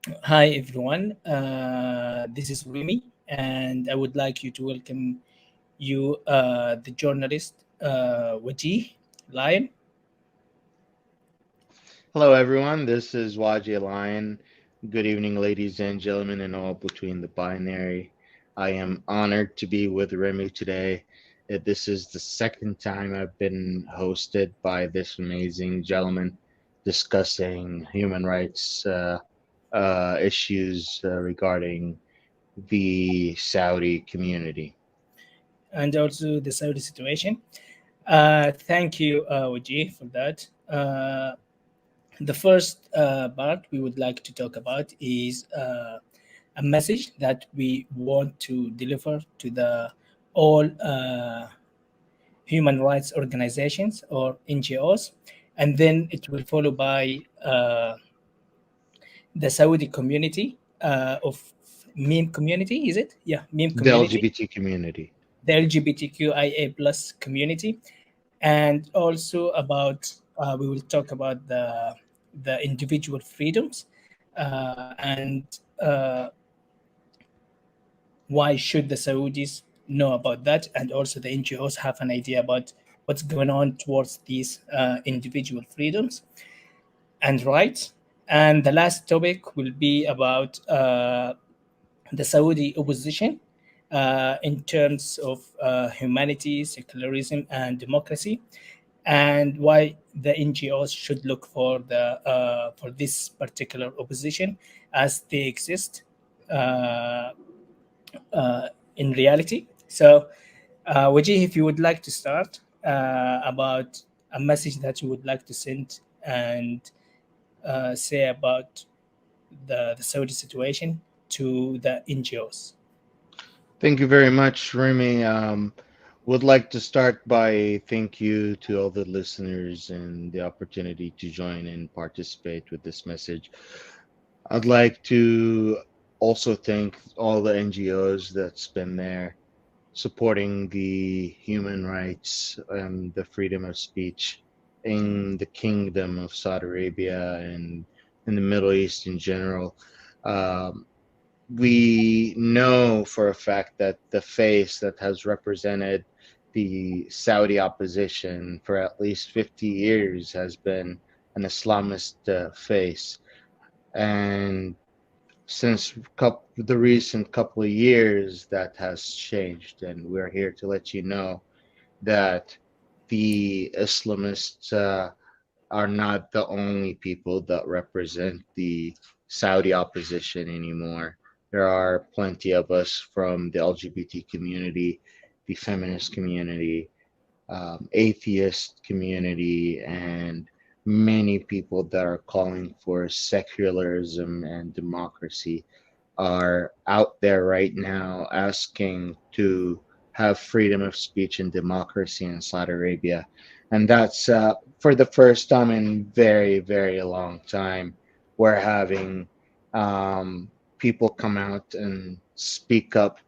Hi everyone, this is Remi, and I would like you to welcome you, the journalist Wajeeh Lion. Hello, everyone. This is Wajeeh Lion. Good evening, ladies and gentlemen, and all between the binary. I am honored to be with Remi today. This is the second time I've been hosted by this amazing gentleman discussing human rights issues regarding the Saudi community. And also the Saudi situation. Thank you, Wajeeh, for that. The first part we would like to talk about is a message that we want to deliver to the all human rights organizations or NGOs, and then it will follow by the Saudi community of meme community. Is it? Yeah, meme The community, LGBT community. the LGBTQIA plus community, and also about we will talk about the individual freedoms and uh, why should the Saudis know about that, and also the NGOs have an idea about what's going on towards these individual freedoms and rights. And the last topic will be about the Saudi opposition in terms of humanity, secularism, and democracy, and why the NGOs should look for this particular opposition as they exist uh, in reality. So, Wajih, if you would like to start about a message that you would like to send and say about the Saudi situation to the NGOs. Thank you very much, Remy. Would like to start by thank you to all the listeners and the opportunity to join and participate with this message. I'd like to also thank all the NGOs that's been there supporting the human rights and the freedom of speech in the Kingdom of Saudi Arabia and in the Middle East in general. Um, we know for a fact that the face that has represented the Saudi opposition for at least 50 years has been an Islamist face. And since the recent couple of years, that has changed. And we're here to let you know that the Islamists are not the only people that represent the Saudi opposition anymore. There are plenty of us from the LGBT community, the feminist community, atheist community, and many people that are calling for secularism and democracy are out there right now asking to have freedom of speech and democracy in Saudi Arabia. And that's for the first time in very, very long time. We're having people come out and speak up.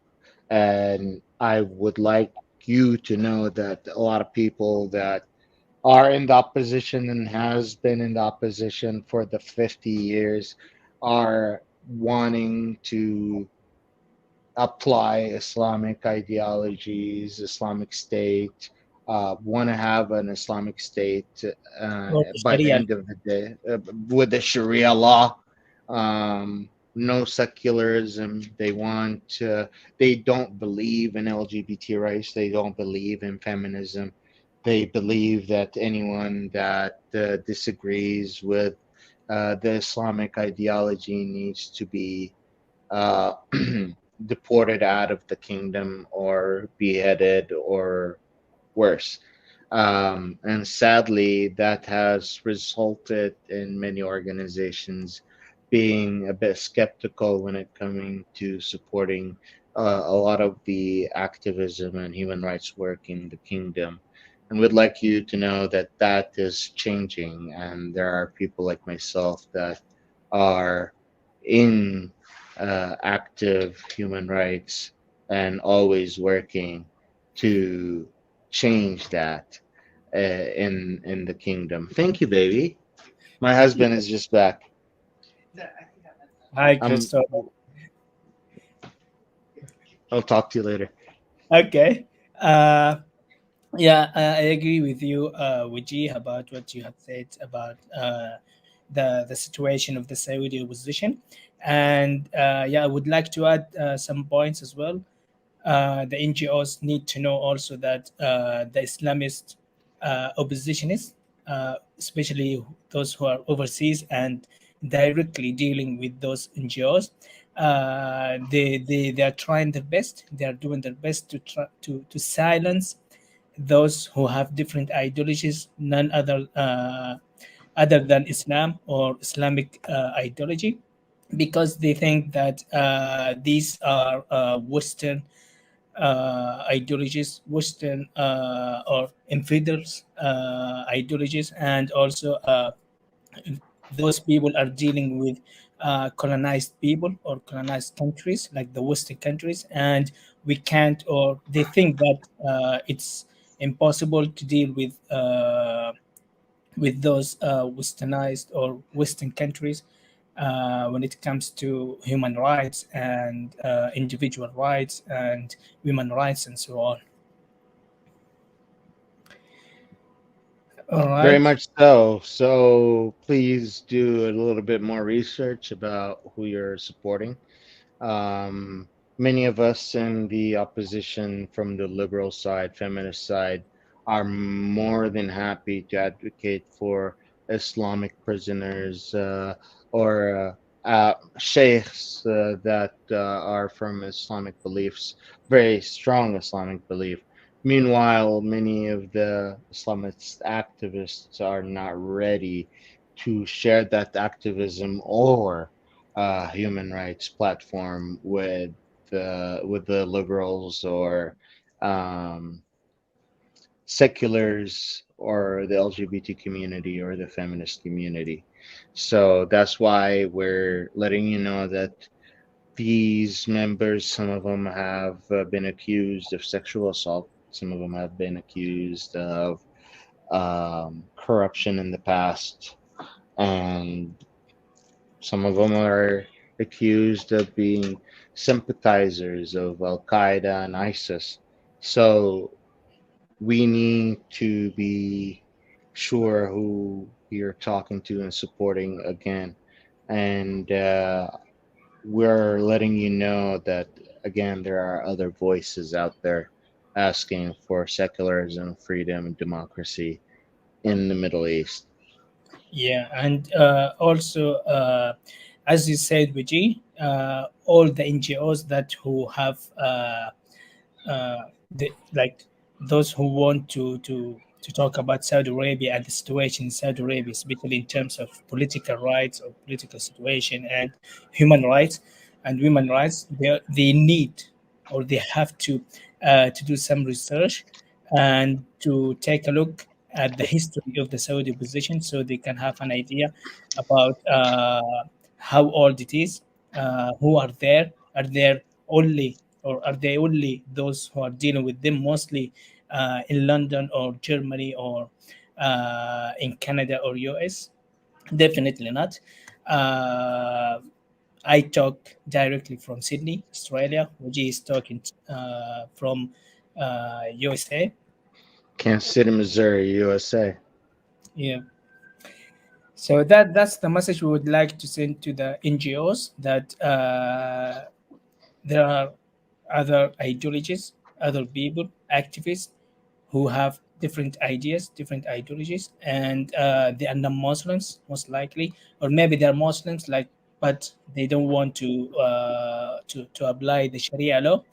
And I would like you to know that a lot of people that are in the opposition and has been in the opposition for the 50 years are wanting to apply Islamic ideologies, Islamic State, want to have an Islamic State Or by the Sharia. end of the day with the Sharia law. No secularism. They don't believe in LGBT rights. They don't believe in feminism. They believe that anyone that disagrees with the Islamic ideology needs to be uh, deported out of the kingdom or beheaded or worse. And sadly, that has resulted in many organizations being a bit skeptical when it coming to supporting a lot of the activism and human rights work in the kingdom. And we'd like you to know that that is changing, and there are people like myself that are in active human rights and always working to change that in the kingdom. Thank you, baby. My husband is just back. Hi, Um, Christopher. I'll talk to you later. Okay. Uh, yeah, I agree with you, Wajeeh, about what you have said about the situation of the Saudi opposition, and yeah, I would like to add some points as well. The NGOs need to know also that the Islamist oppositionists, especially those who are overseas and directly dealing with those NGOs, they are trying their best. They are doing their best to try to silence those who have different ideologies, none other than Islam or Islamic ideology, because they think that these are Western ideologies, Western or infidels ideologies, and also those people are dealing with colonized people or colonized countries like the Western countries, and we can't, or they think that it's impossible to deal with those westernized or Western countries when it comes to human rights and individual rights and women rights and so on. All Very right. much so. So please do a little bit more research about who you're supporting. Um, Many of us in the opposition from the liberal side, feminist side, are more than happy to advocate for Islamic prisoners or sheikhs that are from Islamic beliefs, very strong Islamic belief. Meanwhile, many of the Islamist activists are not ready to share that activism or human rights platform with the liberals or um, seculars or the LGBT community or the feminist community. So that's why we're letting you know that these members, some of them have been accused of sexual assault. Some of them have been accused of corruption in the past, and some of them are accused of being sympathizers of Al Qaeda and ISIS. So we need to be sure who you're talking to and supporting again. And we're letting you know that, again, there are other voices out there asking for secularism, freedom, and democracy in the Middle East. Yeah, and also, as you said, Vijay, all the NGOs that who have like those who want to talk about Saudi Arabia and the situation in Saudi Arabia, especially in terms of political rights or political situation and human rights and women rights, they need or they have to do some research and to take a look at the history of the Saudi position so they can have an idea about how old it is, who are there, are there only or are they only those who are dealing with them mostly in London or Germany or in Canada or US? Definitely not. Uh, I talk directly from Sydney, Australia. Wajeeh is talking from USA. Kansas City, Missouri, USA. Yeah. So that's the message we would like to send to the NGOs that there are other ideologies, other people, activists who have different ideas, different ideologies, and they are not Muslims, most likely, or maybe they're Muslims, like, but they don't want to apply the Sharia law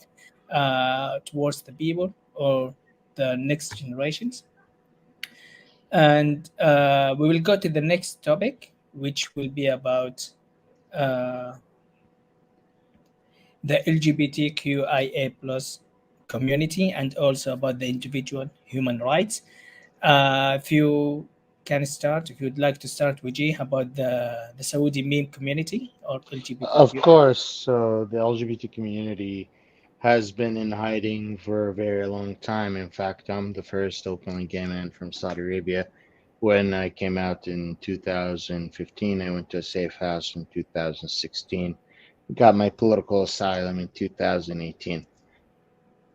towards the people or the next generations. And we will go to the next topic, which will be about uh, the LGBTQIA plus community and also about the individual human rights. If you can start, if you'd like to start, Vijay, about the Saudi meme community or Of LGBTQ. course, so the LGBT community has been in hiding for a very long time. In fact, I'm the first openly gay man from Saudi Arabia, When I came out in 2015, I went to a safe house in 2016. Got my political asylum in 2018.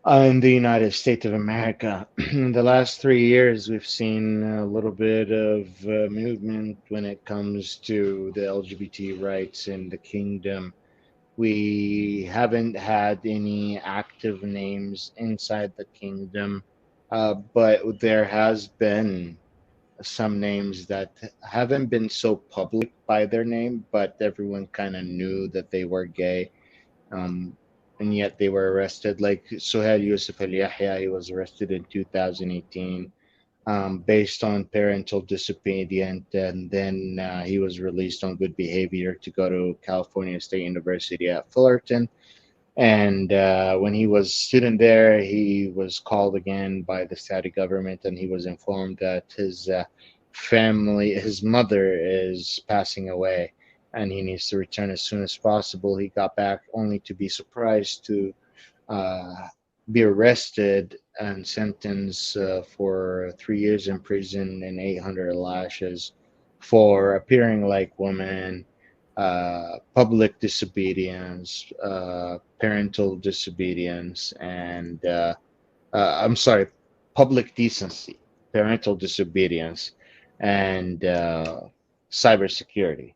In the United States of America, in the last 3 years, we've seen a little bit of movement when it comes to the LGBT rights in the kingdom. We haven't had any active names inside the kingdom, but there has been some names that haven't been so public by their name, but everyone kind of knew that they were gay, um, and yet they were arrested. Like Suhail Yusuf Al Yahya, he was arrested in 2018 based on parental disobedience, and then he was released on good behavior to go to California State University at Fullerton. And when he was student there, he was called again by the Saudi government, and he was informed that his family, his mother, is passing away, and he needs to return as soon as possible. He got back only to be surprised to uh, be arrested and sentenced for 3 years in prison and 800 lashes for appearing like women, public disobedience, parental disobedience, and I'm sorry, public decency, parental disobedience, and cybersecurity,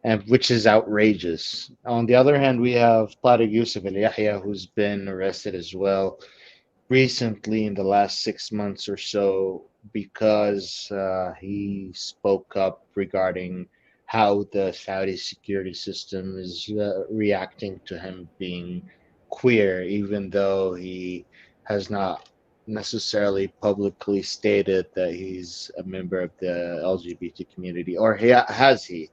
and which is outrageous. On the other hand, we have Tariq Yusuf Al Yahya, who's been arrested as well recently in the last 6 months or so because he spoke up regarding how the Saudi security system is reacting to him being queer, even though he has not necessarily publicly stated that he's a member of the LGBT community, or has he?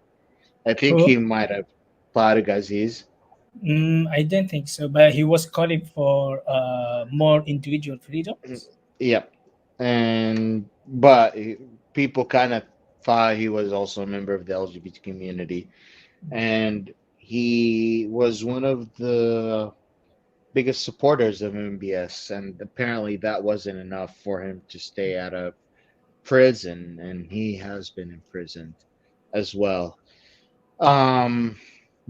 I think Who? he might have. Tariq Aziz. I don't think so, but he was calling for more individual freedoms. Yep. And but people kind of thought he was also a member of the LGBT community, and he was one of the biggest supporters of MBS, and apparently that wasn't enough for him to stay out of prison, and he has been imprisoned as well. Um,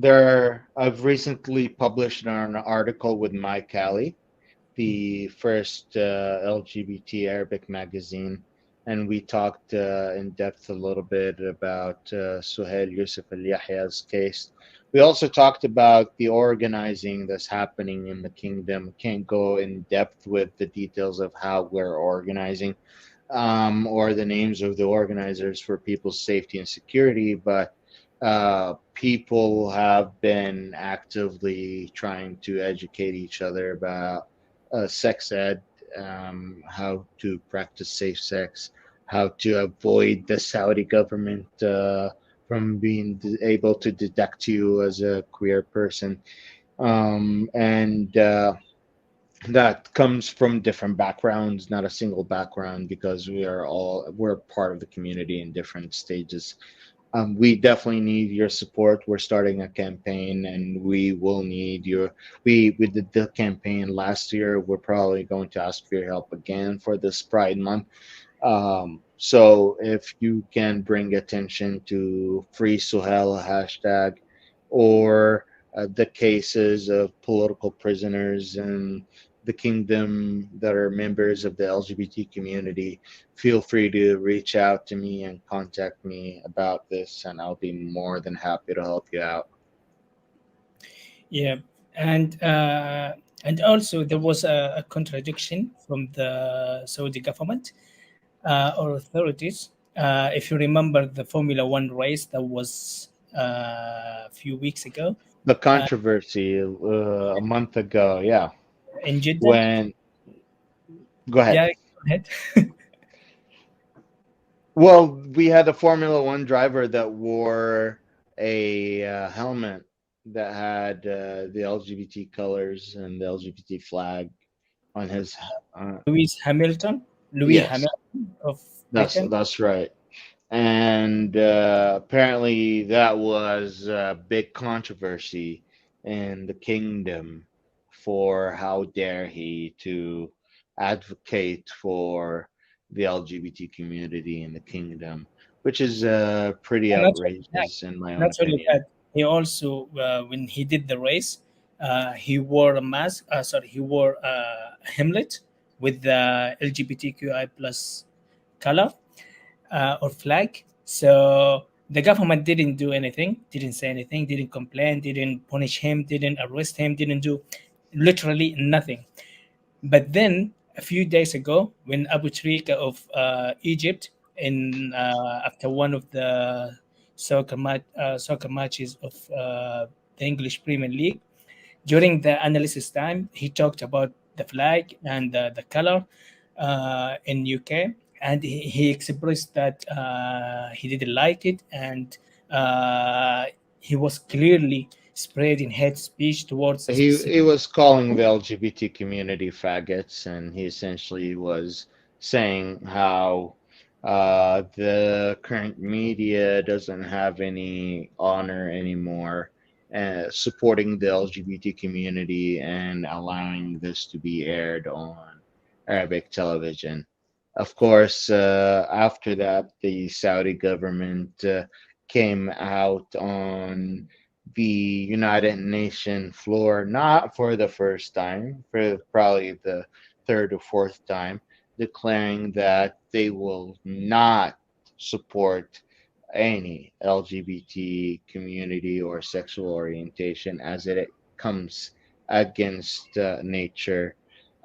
I've recently published an article with Mike Callie, the first LGBT Arabic magazine, and we talked in depth a little bit about Suhail Yusuf Al Yahya's case. We also talked about the organizing that's happening in the kingdom. Can't go in depth with the details of how we're organizing or the names of the organizers for people's safety and security, but people have been actively trying to educate each other about sex ed, how to practice safe sex, how to avoid the Saudi government from being able to detect you as a queer person. And that comes from different backgrounds, not a single background, because we're part of the community in different stages. We definitely need your support. We're starting a campaign, and we will need your. We did the campaign last year. We're probably going to ask for your help again for this Pride Month. So if you can bring attention to Free Suhel hashtag, or the cases of political prisoners in the kingdom that are members of the LGBT community, feel free to reach out to me and contact me about this, and I'll be more than happy to help you out. Yeah, and also there was a contradiction from the Saudi government or authorities. If you remember the Formula One race that was a few weeks ago The uh, controversy a month ago, yeah, in Jeddah. when go ahead. Yeah, go ahead. Well, we had a Formula One driver that wore a helmet that had the LGBT colors and the LGBT flag on his. Uh, Lewis Hamilton, Louis yes, Hamilton of that's Britain. that's right. And apparently, that was a big controversy in the kingdom for how dare he to advocate for the LGBT community in the kingdom, which is pretty And not only that, outrageous in my own not only opinion. that, he also when he did the race, he wore a mask. Sorry, he wore a helmet with the LGBTQI plus color or flag. So the government didn't do anything, didn't say anything, didn't complain, didn't punish him, didn't arrest him, didn't do literally nothing. But then a few days ago, when Abu Trika of Egypt, in after one of the soccer matches of the English Premier League, during the analysis time, he talked about the flag and the color in UK, and he expressed that he didn't like it, and uh, he was clearly spreading hate speech towards a specific. He was calling the LGBT community faggots, and he essentially was saying how the current media doesn't have any honor anymore, supporting the LGBT community and allowing this to be aired on Arabic television. Of course, after that, the Saudi government came out on the United Nations floor, not for the first time, for probably the third or fourth time, declaring that they will not support any LGBT community or sexual orientation as it comes against nature.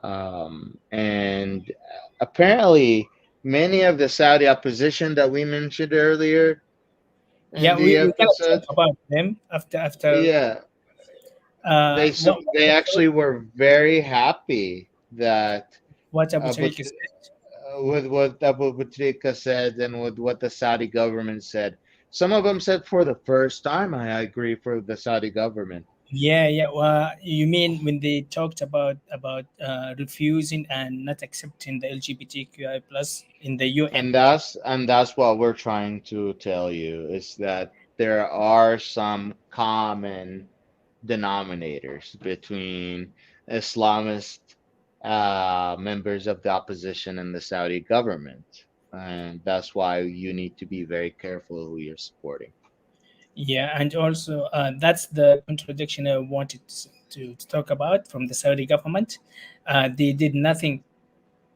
And apparently, many of the Saudi opposition that we mentioned earlier in Yeah, the we cannot talk episode, about them after yeah, they what actually were very happy that Abu but Tariq said. with what Abu Batrika said and with what the Saudi government said. Some of them said for the first time, I agree for the Saudi government. Yeah, yeah. You mean when they talked about refusing and not accepting the LGBTQI plus in the UN? And that's what we're trying to tell you is that there are some common denominators between Islamist members of the opposition and the Saudi government. And that's why you need to be very careful who you're supporting. Yeah, and also that's the contradiction I wanted to talk about from the Saudi government. They did nothing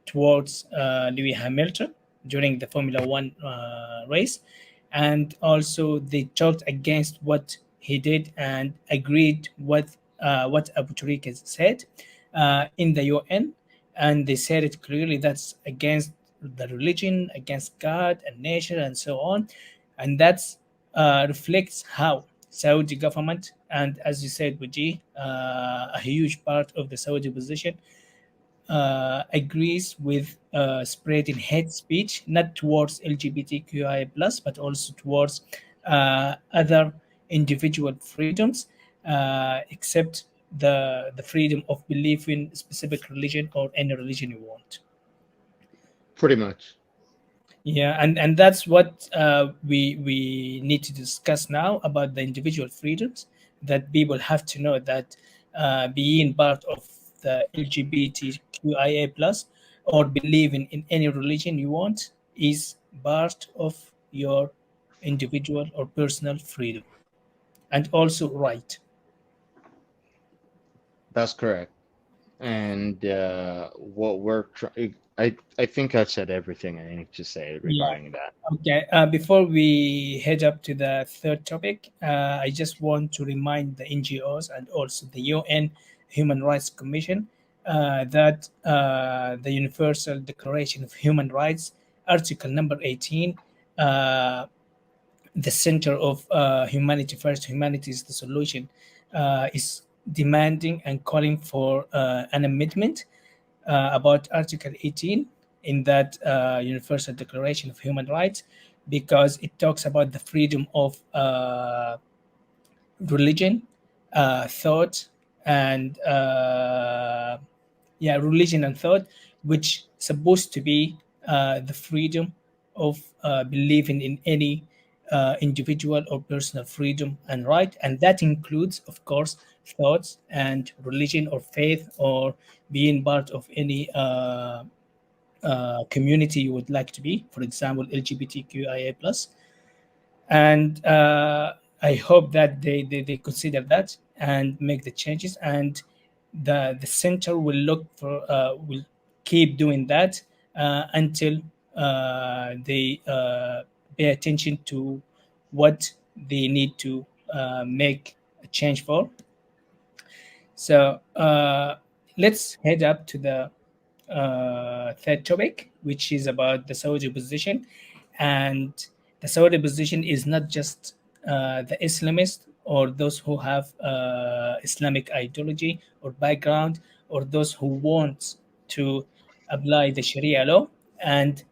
towards Lewis Hamilton during the Formula One race, and also they talked against what he did and agreed what Abu Tariq has said in the UN, and they said it clearly that's against the religion, against God and nature, and so on, and that's reflects how Saudi government and, as you said, Wajeeh, a huge part of the Saudi position agrees with spreading hate speech, not towards LGBTQIA plus, but also towards other individual freedoms, except the freedom of belief in specific religion or any religion you want. Pretty much. Yeah, and that's what we need to discuss now about the individual freedoms that people have to know that being part of the LGBTQIA plus or believing in any religion you want is part of your individual or personal freedom and also right. That's correct. And what we're trying, I think I've said everything I need to say Yeah. regarding that. Okay, before we head up to the third topic, I just want to remind the NGOs and also the UN Human Rights Commission that the Universal Declaration of Human Rights, Article number 18, uh, the center of humanity first, humanity is the solution, is demanding and calling for an amendment about Article 18 in that Universal Declaration of Human Rights because it talks about the freedom of religion, thought, and yeah, religion and thought, which supposed to be the freedom of believing in any individual or personal freedom and right, and that includes, of course, thoughts and religion or faith or being part of any community you would like to be, for example, LGBTQIA plus. And I hope that they consider that and make the changes, and the center will look for will keep doing that until they pay attention to what they need to make a change for. So let's head up to the third topic, which is about the Saudi position. And the Saudi position is not just the Islamists or those who have Islamic ideology or background, or those who want to apply the Sharia law. And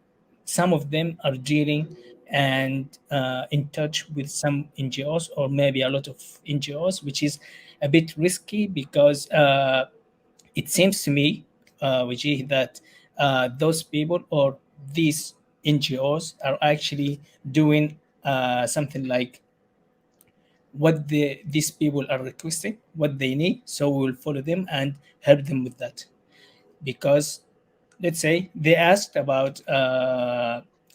some of them are dealing and in touch with some NGOs, or maybe a lot of NGOs, which is a bit risky because it seems to me, Wajeeh, that those people or these NGOs are actually doing something like what these people are requesting, what they need. So we will follow them and help them with that. Because let's say they asked about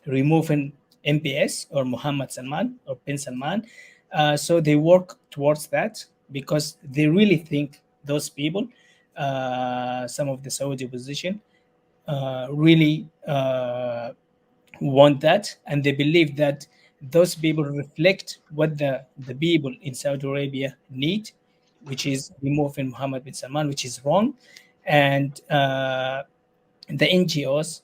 removing MPS or Muhammad Salman or Bin Salman. So they work towards that because they really think those people, some of the Saudi opposition, really want that, and they believe that those people reflect what the people in Saudi Arabia need, which is removing Mohammed bin Salman, which is wrong. And the NGOs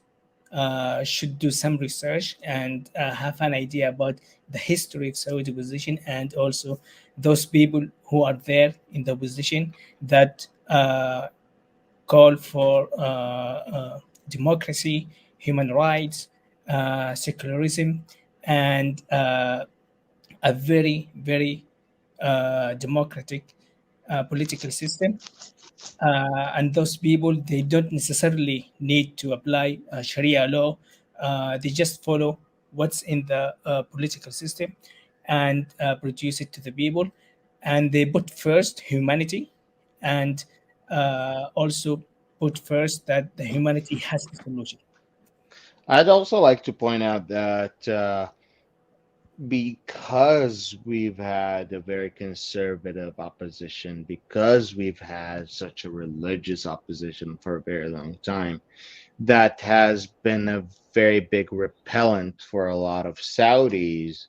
should do some research and have an idea about the history of Saudi position, and also those people who are there in the position that call for democracy, human rights, secularism, and a very, very democratic political system. And those people, they don't necessarily need to apply Sharia law. They just follow what's in the political system and produce it to the people. And they put first humanity, and also put first that the humanity has a solution. I'd also like to point out that because we've had a very conservative opposition, because we've had such a religious opposition for a very long time, that has been a very big repellent for a lot of Saudis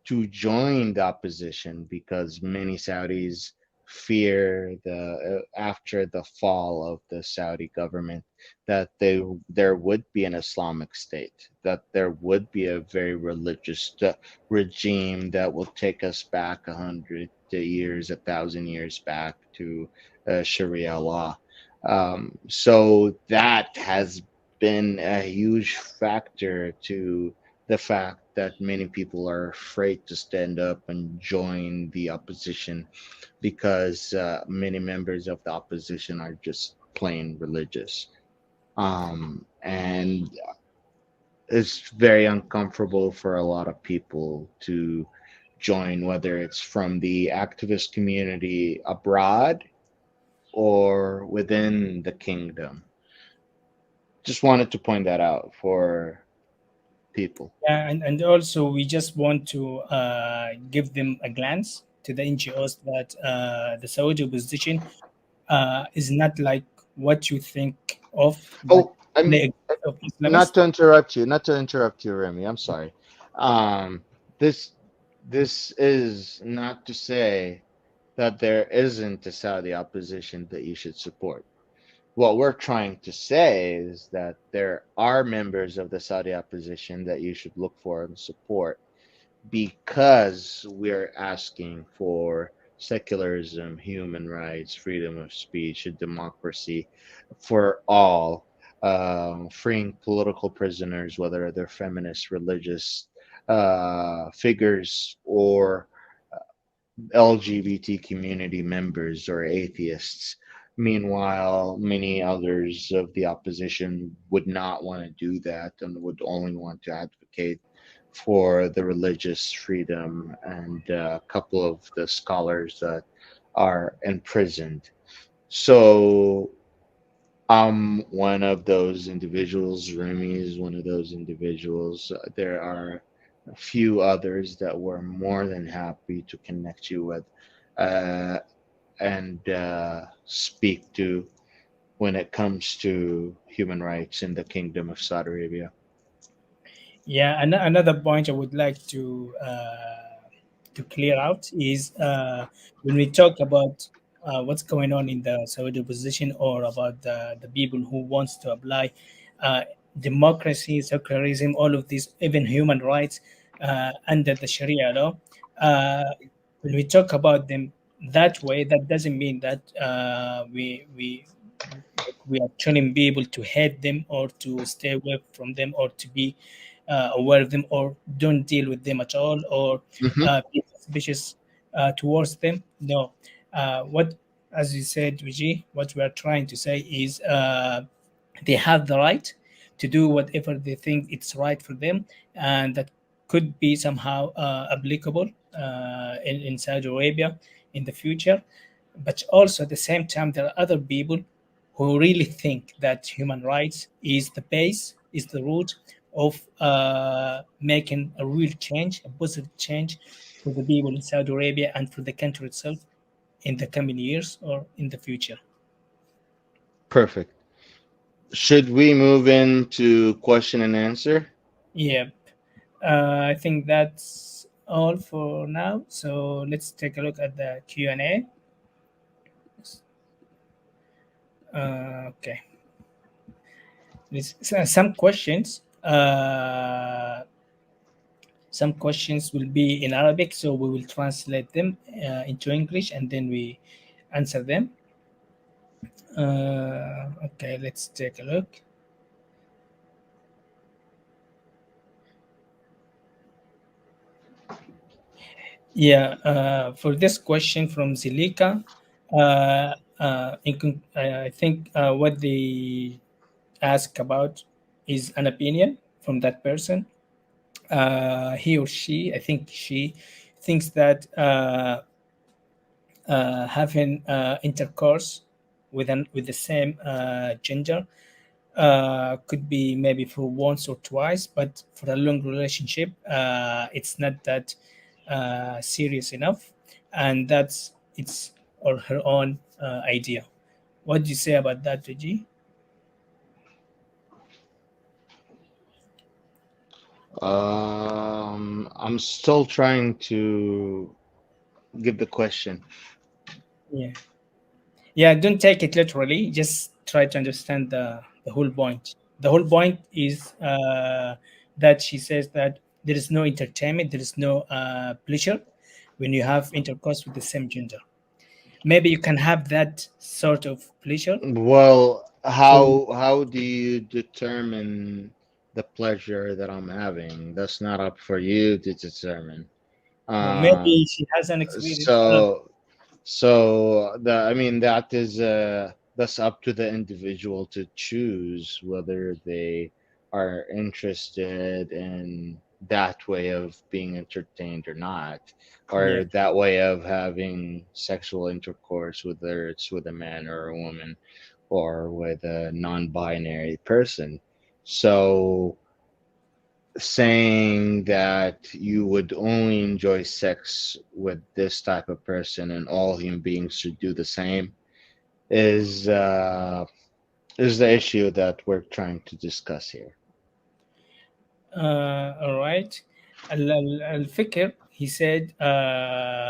to join the opposition, because many Saudis fear the after the fall of the Saudi government that there would be an Islamic state, that there would be a very religious regime that will take us back 100 years, 1,000 years back to Sharia law. So that has been a huge factor to the fact that many people are afraid to stand up and join the opposition, because many members of the opposition are just plain religious. And it's very uncomfortable for a lot of people to join, whether it's from the activist community abroad or within the kingdom. Just wanted to point that out for people. Yeah, and also we just want to give them a glance to the NGOs that the Saudi opposition is not like what you think of, that Oh, I'm play a of not Islamists. to interrupt you, not to interrupt you, Remy. I'm sorry. Um, this this is not to say that there isn't a Saudi opposition that you should support. What we're trying to say is that there are members of the Saudi opposition that you should look for and support, because we're asking for secularism, human rights, freedom of speech, and democracy for all, freeing political prisoners, whether they're feminist, religious figures, or LGBT community members or atheists. Meanwhile, many others of the opposition would not want to do that and would only want to advocate for the religious freedom, and a couple of the scholars that are imprisoned. So I'm one of those individuals. Remy is one of those individuals. There are a few others that we're more than happy to connect you with uh, and speak to when it comes to human rights in the Kingdom of Saudi Arabia. Yeah, another point I would like to clear out is when we talk about what's going on in the Saudi opposition, or about the people who wants to apply uh, democracy, secularism, all of these, even human rights under the Sharia law. Uh, when we talk about them that way, that doesn't mean that we are telling people to hate them, or to stay away from them, or to be aware of them, or don't deal with them at all, or Hmm. be suspicious towards them. No, what, as you said, Vijay, what we are trying to say is they have the right to do whatever they think it's right for them, and that could be somehow applicable in Saudi Arabia in the future. But also at the same time, there are other people who really think that human rights is the base, is the root of making a real change, a positive change for the people in Saudi Arabia and for the country itself in the coming years or in the future. Perfect. Should we move into question and answer? Yeah, I think that's all for now. So let's take a look at the Q&A. Okay, some questions. Some questions will be in Arabic, so we will translate them into English, and then we answer them. Okay, let's take a look. Yeah, for this question from Zilika, I think what they ask about is an opinion from that person. He or she, I think she, thinks that having intercourse with the same gender could be maybe for once or twice, but for a long relationship, it's not that serious enough, and that's it's or her own idea. What do you say about that, Reggie? I'm still trying to give the question. Yeah, yeah. Don't take it literally. Just try to understand the whole point. The whole point is that she says that there is no entertainment, there is no pleasure when you have intercourse with the same gender. Maybe you can have that sort of pleasure Well, for, how do you determine the pleasure that I'm having? That's not up for you to determine. or Um, maybe she has an experience. I don't know. so I mean that is that's up to the individual to choose whether they are interested in that way of being entertained or not, Yeah. or that way of having sexual intercourse, whether it's with a man or a woman or with a non-binary person. So saying that you would only enjoy sex with this type of person and all human beings should do the same is uh, is the issue that we're trying to discuss here. All right. Al-Fikr, he said,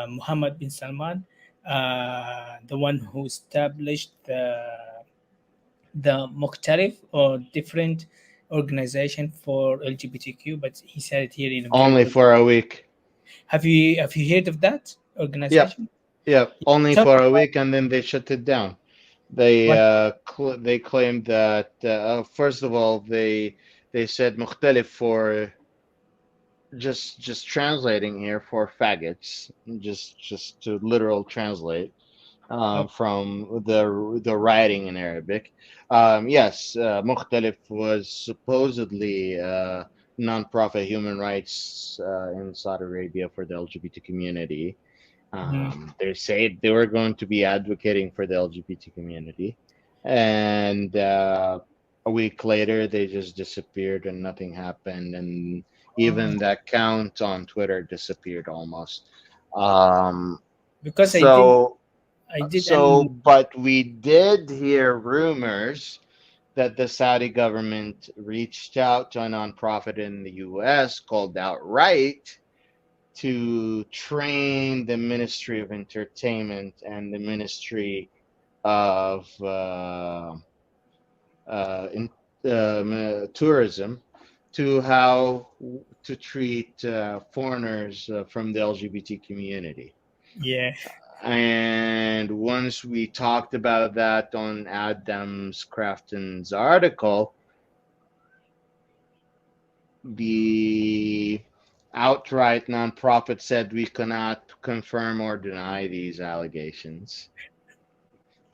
Muhammad bin Salman, the one who established the Mukhtarif, or different organization for LGBTQ, but he said it here in a very Only good. for a week. Have you heard of that Yep, organization? yep. Only Tell for me a about week, and then they shut it down. They what. they claimed that first of all they said مختلف for just translating here for faggots, just to literal translate Okay. from the writing in Arabic. Yes, مختلف was supposedly non-profit human rights in Saudi Arabia for the LGBT community. Mhm. They said they were going to be advocating for the LGBT community. and a week later they just disappeared and nothing happened, and Oh, even that count on Twitter disappeared almost. Um, because so I did so, an but we did hear rumors that the Saudi government reached out to a nonprofit in the U.S. called Outright to train the Ministry of Entertainment and the Ministry of in tourism to how to treat foreigners from the LGBT community. yeah, And once we talked about that on Adams Crafton's article, the outright nonprofit said we cannot confirm or deny these allegations.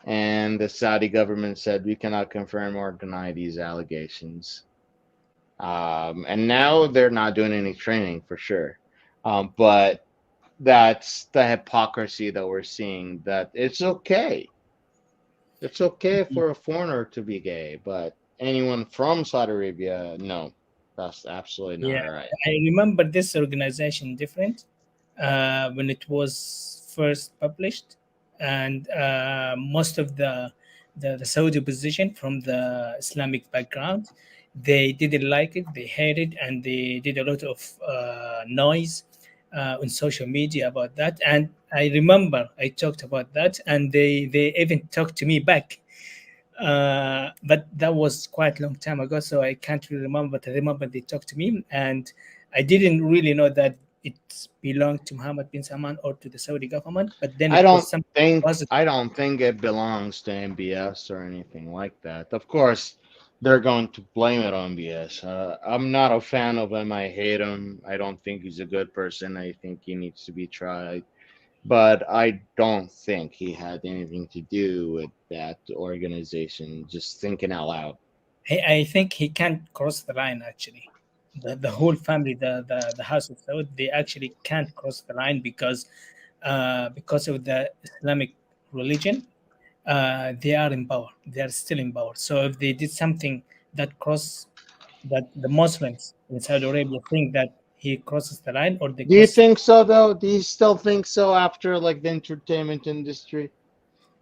And the Saudi government said we cannot confirm or deny these allegations. And now they're not doing any training for sure. But that's the hypocrisy that we're seeing, that it's okay. It's okay for a foreigner to be gay, but anyone from Saudi Arabia, no, that's absolutely not yeah. right. I remember this organization different when it was first published, and most of the Saudi opposition from the Islamic background, they didn't like it, they hated, and they did a lot of noise on social media about that. And I remember I talked about that, and they even talked to me back, but that was quite a long time ago, so I can't really remember. But I remember they talked to me, and I didn't really know that it belonged to Mohammed bin Salman or to the Saudi government. But then I it was don't something think positive. I don't think it belongs to MBS or anything like that. Of course, they're going to blame it on BS. I'm not a fan of him. I hate him. I don't think he's a good person. I think he needs to be tried. But I don't think he had anything to do with that organization. Just thinking out loud. I think he can't cross the line actually. The whole family, the House of Saud, they actually can't cross the line because of the Islamic religion. They are in power. They are still in power. So if they did something that cross that the Muslims in Saudi Arabia think that he crosses the line or they Do you cross, think so though? Do you still think so after like the entertainment industry?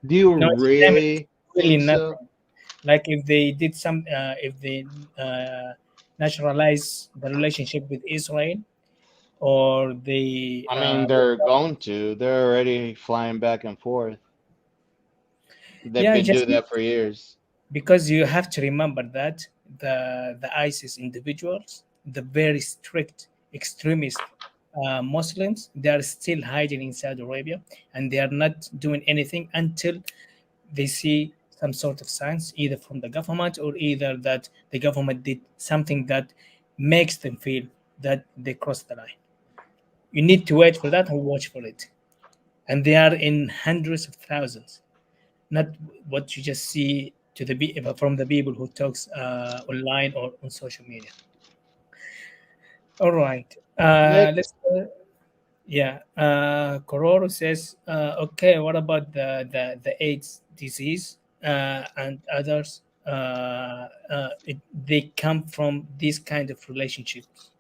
Do you no, entertainment is really really think so? nothing. Like if they did if they naturalize the relationship with Israel, or they I mean, they're going to. They're already flying back and forth. They've yeah, been just doing that for years. because you have to remember that the ISIS individuals, the very strict extremist Muslims, they are still hiding in Saudi Arabia, and they are not doing anything until they see some sort of signs, either from the government or either that the government did something that makes them feel that they crossed the line. You need to wait for that and watch for it. And they are in hundreds of thousands, not what you just see to from the people who talks online or on social media. All right. Nick, Let's. Yeah. Kororo says, okay, what about the AIDS disease and others? They come from these kind of relationships.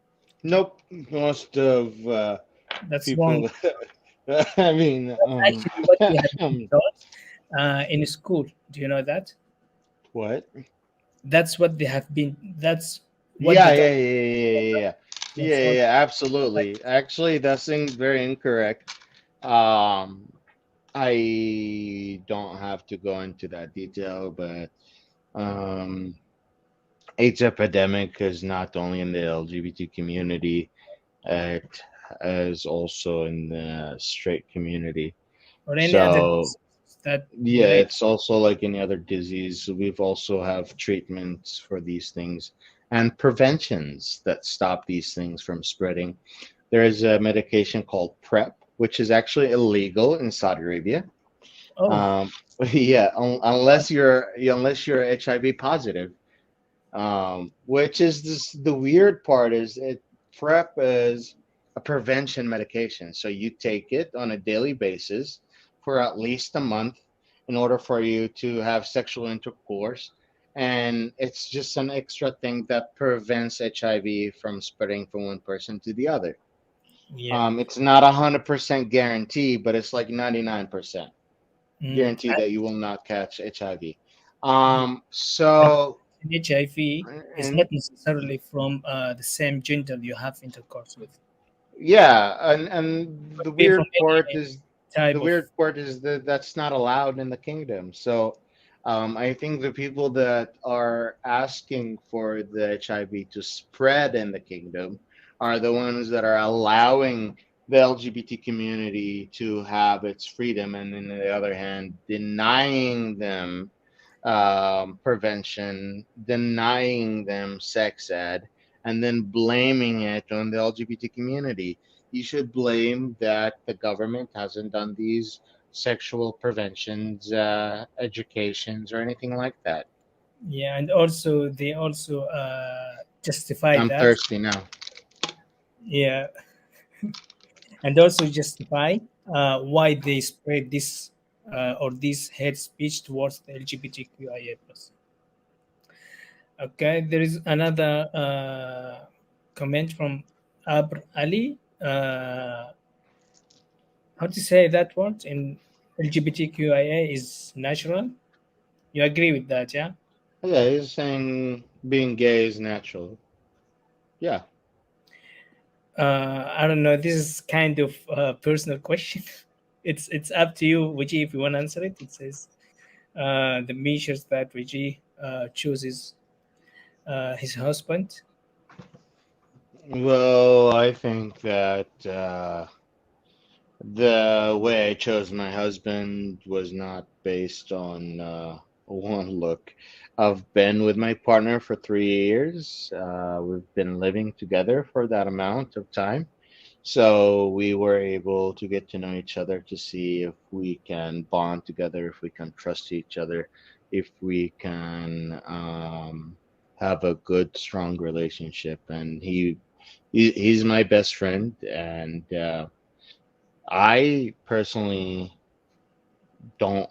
nope. Most of That's wrong. people. I mean, Actually, what we have been taught in school. Do you know that? what? That's what they have been. That's what Yeah, the yeah, doctor yeah, yeah, yeah, yeah, yeah, for. yeah, yeah, absolutely. Actually, that's very incorrect. Um, I don't have to go into that detail, but um, AIDS epidemic is not only in the LGBT community, it is also in the straight community. Or any other So diseases that yeah, relate. it's also like any other disease. We've also have treatments for these things and preventions that stop these things from spreading. There is a medication called PrEP, which is actually illegal in Saudi Arabia. Oh, Um, yeah, unless you're HIV positive, which is the weird part is PrEP is a prevention medication. So you take it on a daily basis for at least a month, in order for you to have sexual intercourse. And it's just an extra thing that prevents HIV from spreading from one person to the other. Yeah. It's not 100% guarantee, but it's like 99% Mm. guarantee that you will not catch HIV. Yeah. And So, HIV is and not necessarily from the same gender you have intercourse with. yeah, and Could be from any the type of. weird part is that that's not allowed in the kingdom. So, I think the people that are asking for the HIV to spread in the kingdom are the ones that are allowing the LGBT community to have its freedom, and on the other hand, denying them prevention, denying them sex ed, and then blaming it on the LGBT community. You should blame that the government hasn't done these sexual preventions, educations, or anything like that. Yeah, and also they also justify I'm that. thirsty now. Yeah, and also justify why they spread this or this hate speech towards the LGBTQIA plus. Okay, there is another comment from Abr Ali. How to say that word in LGBTQIA is natural. You agree with that, yeah? Yeah, he's saying being gay is natural. Yeah. I don't know. This is kind of a personal question. It's up to you, Wajeeh, if you want to answer it. It says the measures that Wajeeh chooses his husband. Well, I think that the way I chose my husband was not based on one look. I've been with my partner for 3 years. We've been living together for that amount of time. So we were able to get to know each other to see if we can bond together, if we can trust each other, if we can have a good, strong relationship. And he's my best friend, and I personally don't.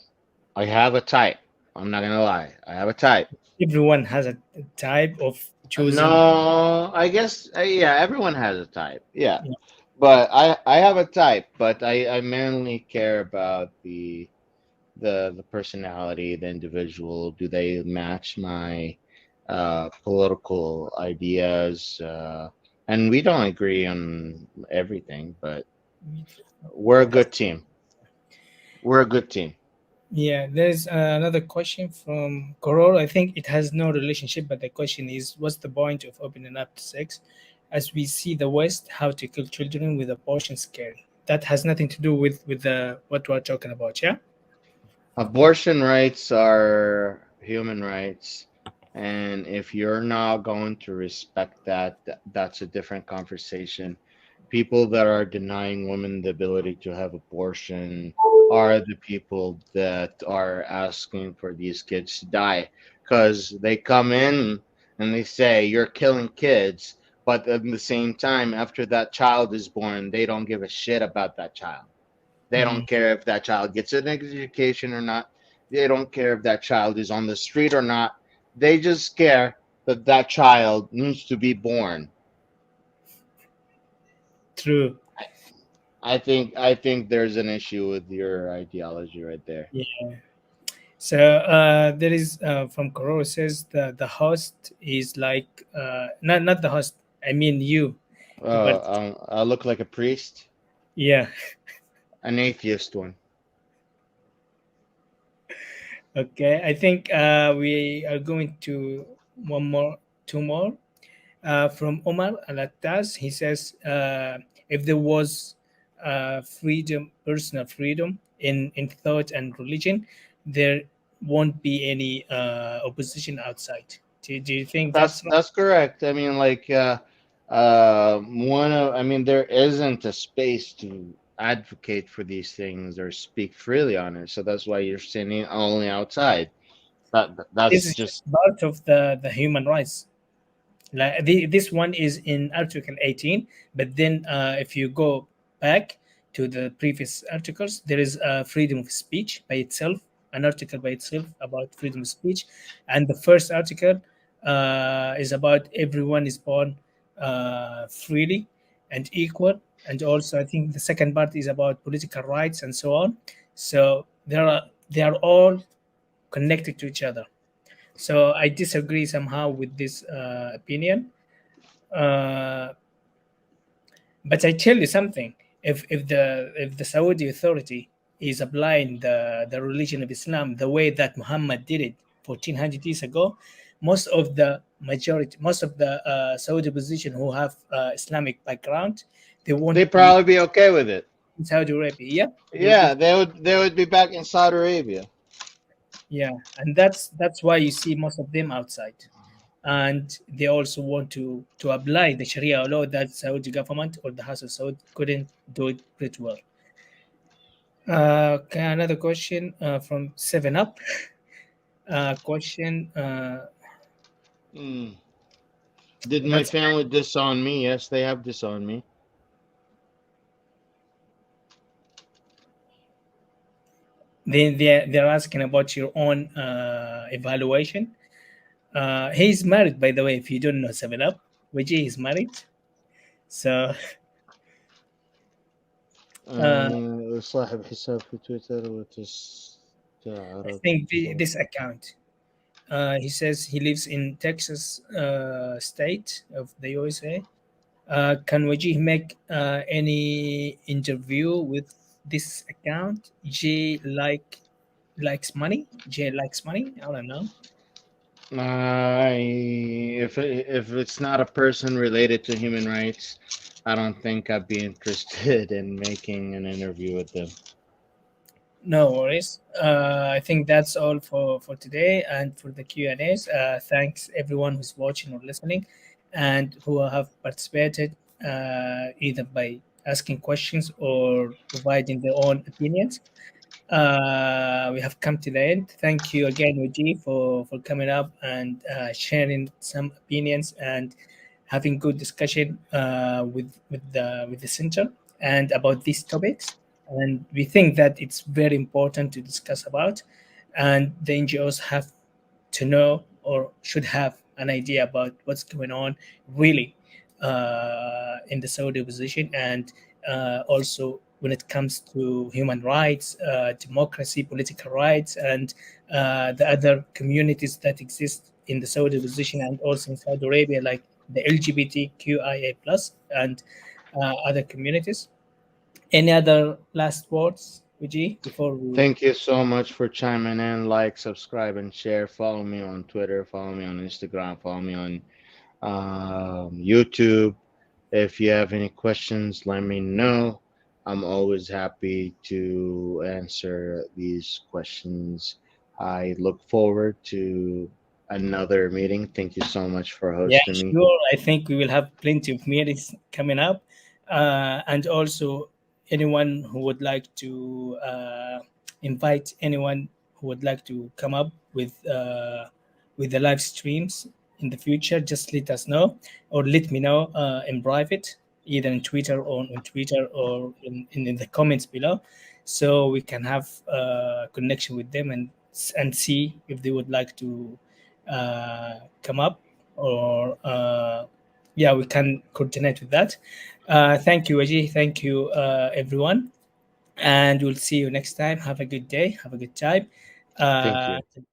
I have a type. I'm not gonna lie. I have a type. Everyone has a type of choosing. No, I guess yeah. Everyone has a type. Yeah, Yeah. but I have a type. But I mainly care about the personality, the individual. Do they match my political ideas? And we don't agree on everything, but we're a good team. We're a good team. Yeah, there's another question from Koror. I think it has no relationship, but the question is, what's the point of opening up to sex? As we see the West, how to kill children with abortion scare. That has nothing to do with the what we're talking about. Yeah. Abortion rights are human rights, and if you're not going to respect that, that's a different conversation. People that are denying women the ability to have abortion are the people that are asking for these kids to die because they come in and they say you're killing kids, but at the same time, after that child is born, they don't give a shit about that child. They Mm, don't care if that child gets an education or not. They don't care if that child is on the street or not. They just care that that child needs to be born. true. I think there's an issue with your ideology right there. Yeah. So there is from Koror says the host is like not the host. I mean you, but I look like a priest, yeah. an atheist one. Okay, I think we are going to one more, two more. From Omar Alatas, he says, if there was freedom, personal freedom in thought and religion, there won't be any opposition outside. Do you think That's that's right? that's correct. I mean, like one of I mean, there isn't a space to advocate for these things or speak freely on it. So that's why you're sitting only outside. This That's is just just part of the human rights. Like this one is in Article 18, but then if you go back to the previous articles, there is freedom of speech by itself. an article by itself about freedom of speech, and the first article is about everyone is born freely and equal, and also I think the second part is about political rights and so on. So they are all connected to each other. So I disagree somehow with this opinion. Uh, but I tell you something: if the Saudi authority is applying the religion of Islam the way that Muhammad did it 1400 years ago, most of the Saudi opposition who have Islamic background, they They won't be probably be okay with it. in Saudi Arabia. Yeah, they Yeah, would. they would be back in Saudi Arabia. Yeah, and that's why you see most of them outside, and they also want to apply the Sharia law that Saudi government or the House of Saud couldn't do it pretty well. Okay, another question from Seven Up. Question. Hmm. Did my That's family disown me? Yes, they have disowned me. they're asking about your own evaluation. He's married, by the way. If you don't know Seven Up, Wajeeh is married. So uh, صاحب حساب في تويتر I وتستعرض think صوت. this account. He says he lives in Texas state of the USA. Can Wajih make any interview with this account? Likes money. J likes money. I don't know. If it's not a person related to human rights, I don't think I'd be interested in making an interview with them. No worries. I think that's all for today and for the Q&As. Thanks everyone who's watching or listening and who have participated either by asking questions or providing their own opinions. We have come to the end. Thank you again, Uji, for coming up and sharing some opinions and having good discussion with the center and about these topics. And we think that it's very important to discuss about, and the NGOs have to know or should have an idea about what's going on really in the Saudi opposition, and also when it comes to human rights, democracy, political rights, and the other communities that exist in the Saudi opposition and also in Saudi Arabia, like the LGBTQIA plus and other communities. Any other last words, Uji, before we? Thank you so much for chiming in. Like, subscribe, and share. Follow me on Twitter. Follow me on Instagram. Follow me on YouTube. If you have any questions, let me know. I'm always happy to answer these questions. I look forward to another meeting. Thank you so much for Yeah, hosting me. sure. I think we will have plenty of meetings coming up. And also, anyone who would like to invite anyone who would like to come up with the live streams in the future, just let us know or let me know in private, either in Twitter or on Twitter or in the comments below, so we can have connection with them and see if they would like to come up or yeah, we can coordinate with that. Thank you, Waji. Thank you, everyone, and we'll see you next time. Have a good day. Have a good time. Thank Uh, you.